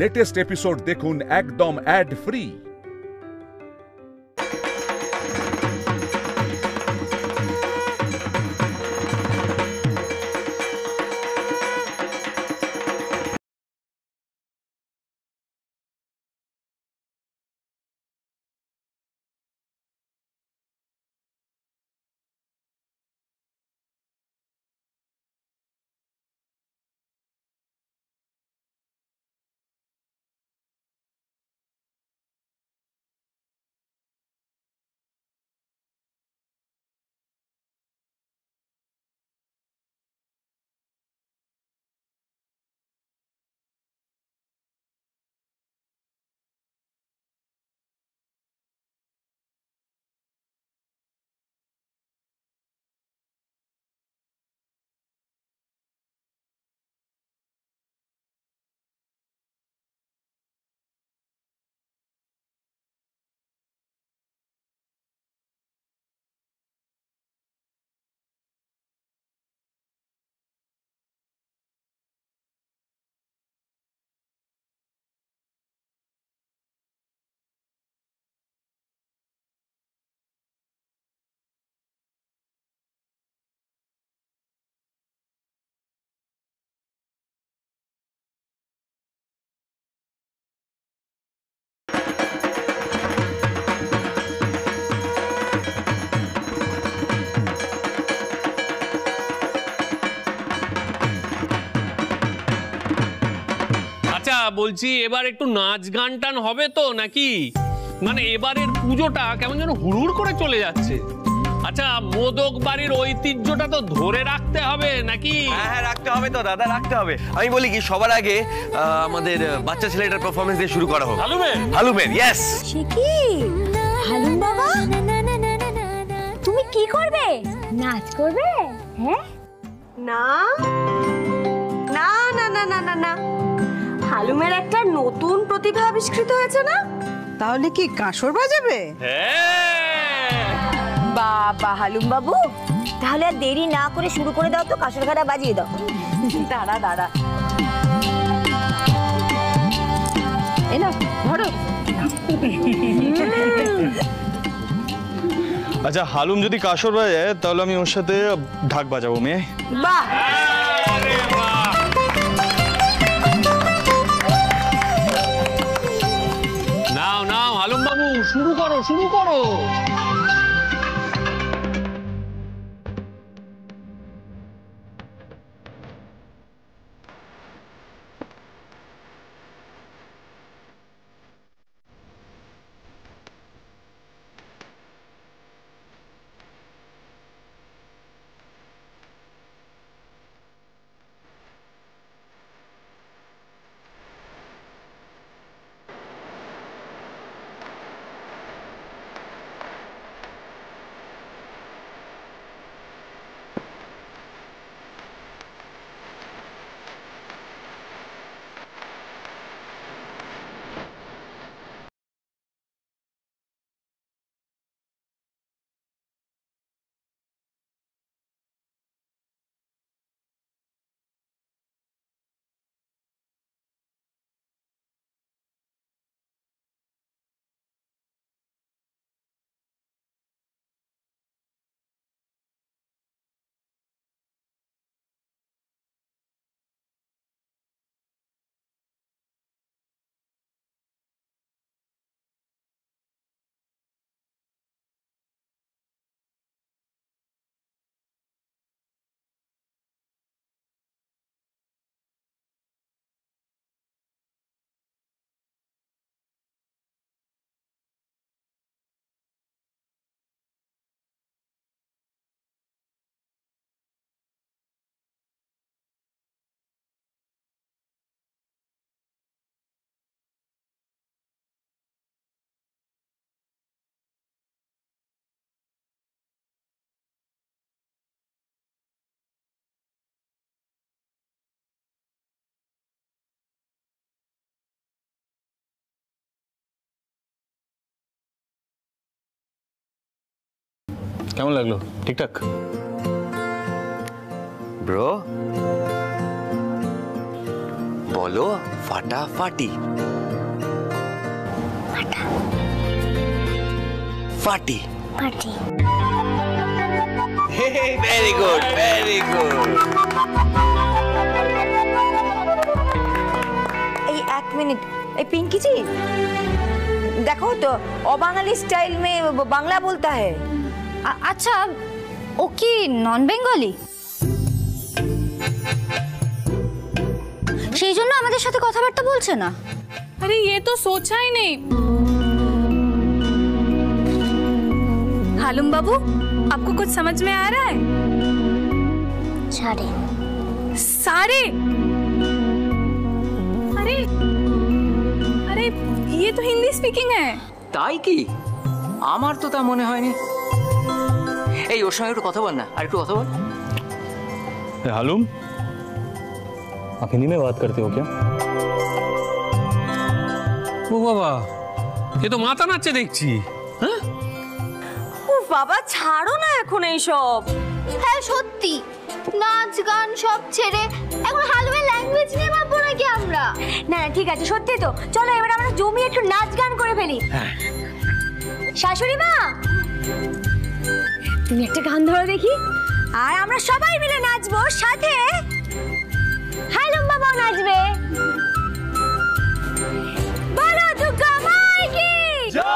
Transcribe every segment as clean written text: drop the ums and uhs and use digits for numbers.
Latest episode দেখুন একদম add free. বলছি এবার একটু নাচ গান টান হবে তো নাকি? মানে এবারের পুজোটা কেমন যেন হুড়হুড় করে চলে যাচ্ছে। আচ্ছা, মোদক বাড়ির ঐতিহ্যটা তো ধরে রাখতে হবে নাকি? হ্যাঁ রাখতে হবে তো দাদা, রাখতে হবে। আমি বলি কি, সবার আগে আমাদের বাচ্চা ছেলেটার পারফরমেন্স দিয়ে শুরু করা হোক। হালুমের ইয়েস। সে কি হালুম বাবা, তুমি কি করবে? নাচ করবে? হ্যাঁ না না না না না না না, হালুমের একটা নতুন প্রতিভা আবিষ্কৃত হয়েছে না? তাহলে কি কাঁসর বাজাবে? বাবা হালুম বাবু, তাহলে আর দেরি না করে শুরু করে দাও তো, কাঁসর ঘাটা বাজিয়ে দাও। দাঁড়া দাঁড়া, এই না ধরো। আচ্ছা, হালুম যদি কাঁসর বাজায় তাহলে আমি ওর সাথে ঢাক বাজাবো। মেয়ে বাহ, নাও নাও হালুম বাবু, শুরু করো শুরু করো। কেমন লাগলো? ঠিকঠাক ব্রো, বলো ফাটাফাটি। ফাটি। পাটি। Very good, very good. এই 1 মিনিট, এই पिंकी जी देखो तो अबांगाली स्टाइल में बांग्ला बोलता है। अच्छा ओ की नॉन बेंगली সেই জন্য আমাদের সাথে কথাবার্তা বলছে না। अरे ये तो सोचा ही नहीं। हालुम बाबू आपको कुछ समझ में आ रहा है? সারে सारे अरे अरे ये तो हिंदी स्पीकिंग है। তাই কি? আমার তো তা মনে হয়নি। এই ওর সঙ্গে একটু কথা বল না, আর একটু কথা বল। हालूम, आप हिंदी में बात करते हो क्या? ও বাবা, এ তো মাথা নাচছে দেখছি। হ্যাঁ, ও বাবা ছাড়ো না এখন এইসব। হ্যাঁ সত্যি, নাচ গান সব ছেড়ে এখন হালুমের ল্যাঙ্গুয়েজ নিয়ে ভাববো নাকি আমরা? না না ঠিক আছে, সত্যি তো। চলো এবার আমরা জমিয়ে একটু নাচ গান করে ফেলি। শাশুড়ি মা, তুমি একটা গান ধরো দেখি, আর আমরা সবাই মিলে নাচবো, সাথে হালুম বাবাও নাচবে। বলো দুর্গা মাই কি জয়।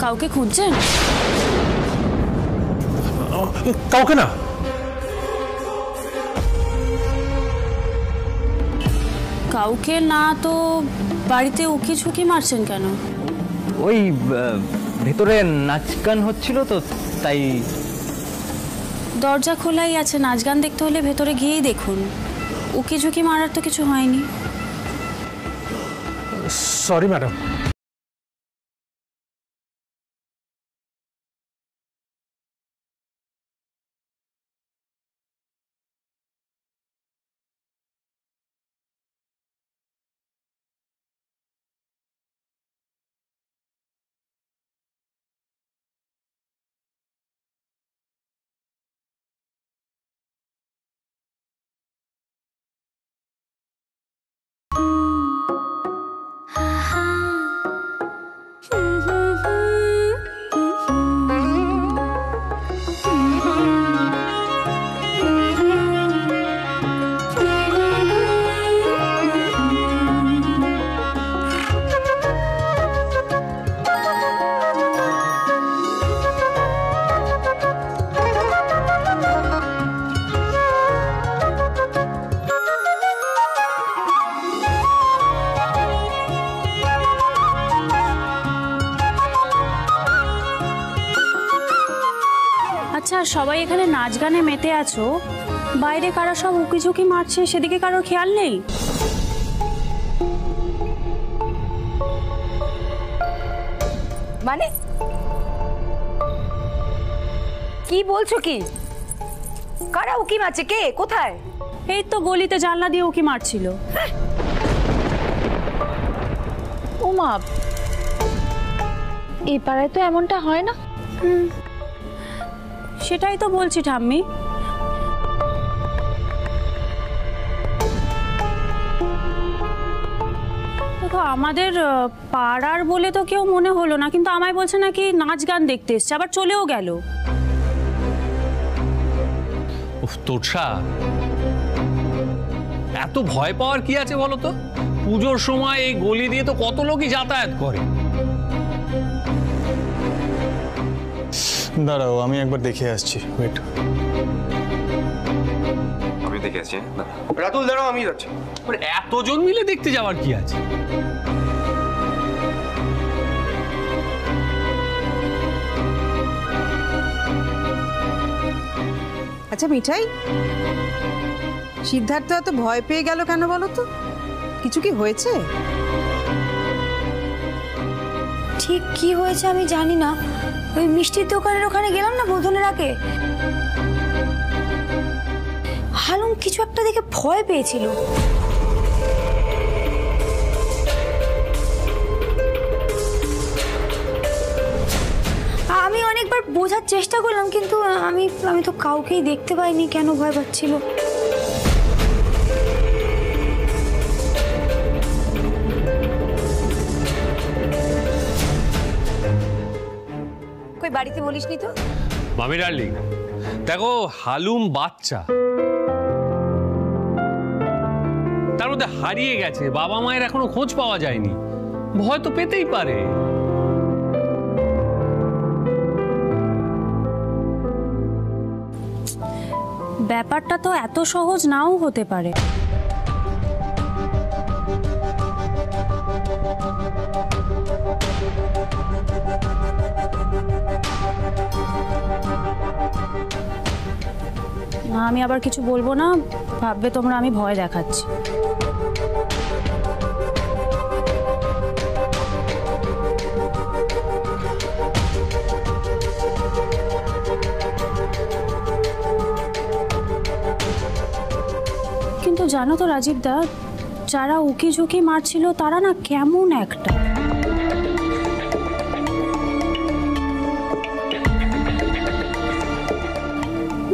কাউকে খুঁজছেন? কাউকে না। কাউকে না তো বাড়িতে উকি ঝুঁকি মারছেন কেন? ওই ভেতরে নাচ গান হচ্ছিল তো তাই। দরজা খোলাই আছে, নাচ গান দেখতে হলে ভেতরে গিয়েই দেখুন। উকি ঝুঁকি মারার তো কিছু হয়নি। Sorry madam. আচ্ছা, সবাই এখানে নাচ গানে মেতে আছো, বাইরে কারা সব উকি ঝুঁকি মারছে সেদিকে কারোর খেয়াল নেই? মানে কি বলছো? কি কারা উকি মারছে? কে? কোথায়? এই তো গলিতে জানলা দিয়ে উকি মারছিল। ও মা, এই পাড়ায় তো এমনটা হয় না। সেটাই তো বলছি ঠাম্মি। দেখো, আমাদের পাড়ার বলে তো কেউ মনে হলো না, কিন্তু আমায় বলছে নাকি নাচ গান দেখতে এসছে, আবার চলেও গেল। উফ তোরসা, এত ভয় পাওয়ার কি আছে বলো তো? পুজোর সময় এই গলি দিয়ে তো কত লোকই যাতায়াত করে। দাঁড়াও, আমি একবার দেখে আসছি। ওয়েট। আমি দেখে আসছি। রাতুল দাঁড়াও, আমি যাচ্ছি। এতজন মিলে দেখতে যাওয়ার কি আছে? আচ্ছা মিঠাই, সিদ্ধার্থ এত ভয় পেয়ে গেল কেন বলো তো? কিছু কি হয়েছে? ঠিক কি হয়েছে আমি জানি না। ওই মিষ্টির দোকানের ওখানে গেলাম না বোধনের আগে, হালুম কিছু একটা দেখে ভয় পেয়েছিল। আমি অনেকবার বোঝার চেষ্টা করলাম, কিন্তু আমি তো কাউকেই দেখতে পাইনি কেন ভয় পাচ্ছিল। কই বাড়িতে বলিসনি তো? মামি ডার্লিং, দেখো হালুম বাচ্চা, তার মধ্যে হারিয়ে গেছে, বাবা মায়ের এখনো খোঁজ পাওয়া যায়নি, ভয় তো পেতেই পারে। ব্যাপারটা তো এত সহজ নাও হতে পারে। না, আমি আবার কিছু বলবো না, ভাববে তোমরা আমি ভয় দেখাচ্ছি। কিন্তু জানো তো রাজীব দা, যারা উকি ঝুঁকি মারছিল তারা না কেমন একটা,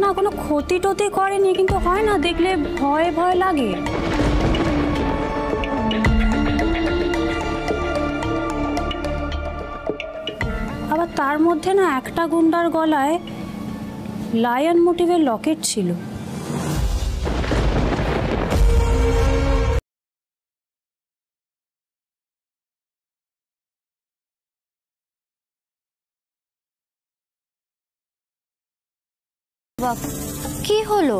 না কোনো ক্ষতি টতি করেনি, কিন্তু হয় না দেখলে ভয় ভয় লাগে। আবার তার মধ্যে না একটা গুন্ডার গলায় লায়ন মোটিভের লকেট ছিল। কি হলো?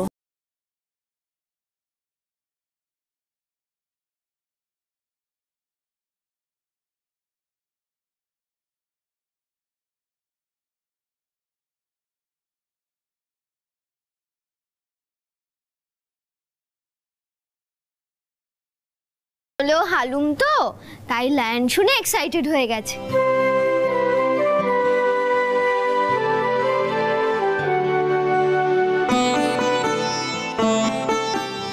হলো হালুম তো, তাই লায়ন শুনে এক্সাইটেড হয়ে গেছে।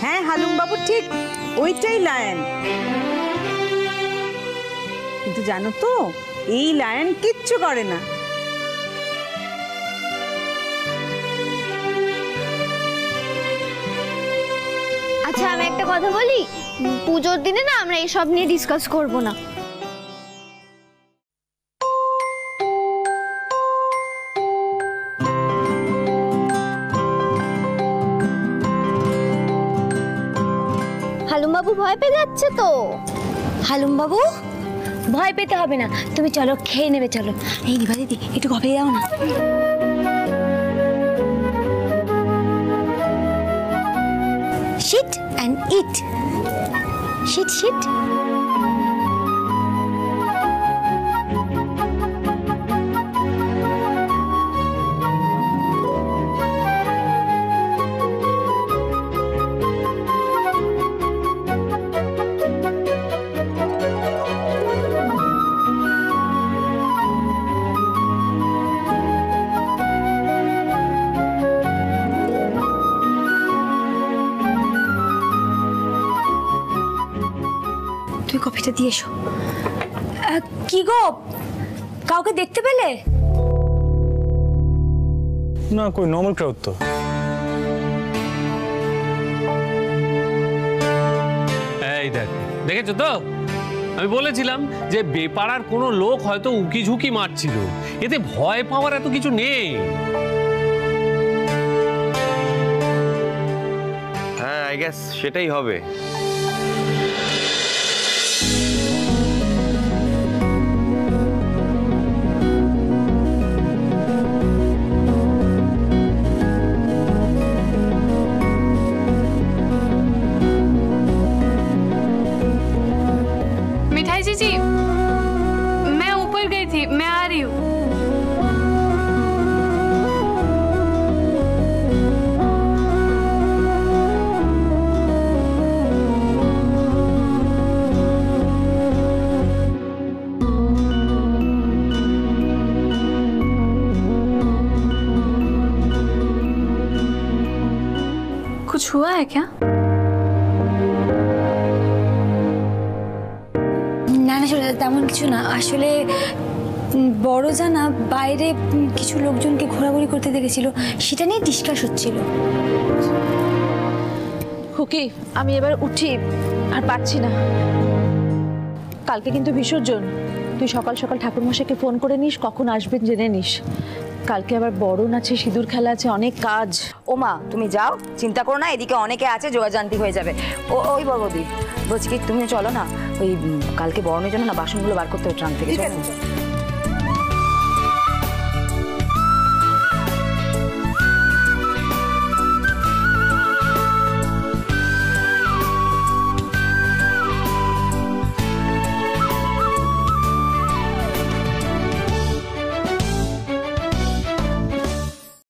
হ্যাঁ হালুম বাবু ঠিক ওইটাই লায়ন। কিন্তু জানো তো এই লায়ন কিচ্ছু করে না। আচ্ছা আমি একটা কথা বলি, পুজোর দিনে না আমরা এসব নিয়ে ডিসকাস করব না। হালুম বাবু ভয় পেয়ে যাচ্ছে তো। হালুম বাবু ভয় পেতে হবে না, তুমি চলো খেয়ে নেবে, চলো। এই নিভা দিদি একটু কফি দাও না। Sit and eat. Sit, sit. তুই কফিটা দিয়ে এসো। কি গো, কাউকে দেখতে পেলে? না, কই নর্মাল ক্রাউড তো। এই দেখ, দেখেছো তো, আমি বলেছিলাম যে বেপাড়ার কোনো লোক হয়তো উকি ঝুঁকি মারছিল, এতে ভয় পাওয়ার এত কিছু নেই। হ্যাঁ, আই গেস সেটাই হবে। जीजी, मैं ऊपर गई थी, मैं आ रही हूँ। कुछ हुआ है क्या? তেমন কিছু না, আসলে বড় জানা বাইরে কিছু লোকজনকে ঘোরাঘুরি করতে দেখেছিল, সেটা নিয়ে ডিসকাস হচ্ছিল। খুকি, আমি এবার উঠি, আর পারছি না। কালকে কিন্তু বিসর্জন, তুই সকাল সকাল ঠাকুরমশাইকে ফোন করে নিস, কখন আসবেন জেনে নিস। কালকে আবার বরণ আছে, সিঁদুর খেলা আছে, অনেক কাজ। ও মা তুমি যাও, চিন্তা করো না, এদিকে অনেকে আছে, যোগাযান্তি হয়ে যাবে। ওই বড়দি বলছি কি তুমি চলো না, ওই কালকে বরণের জন্য না বাসনগুলো বার করতে হবে ট্রাঙ্ক থেকে।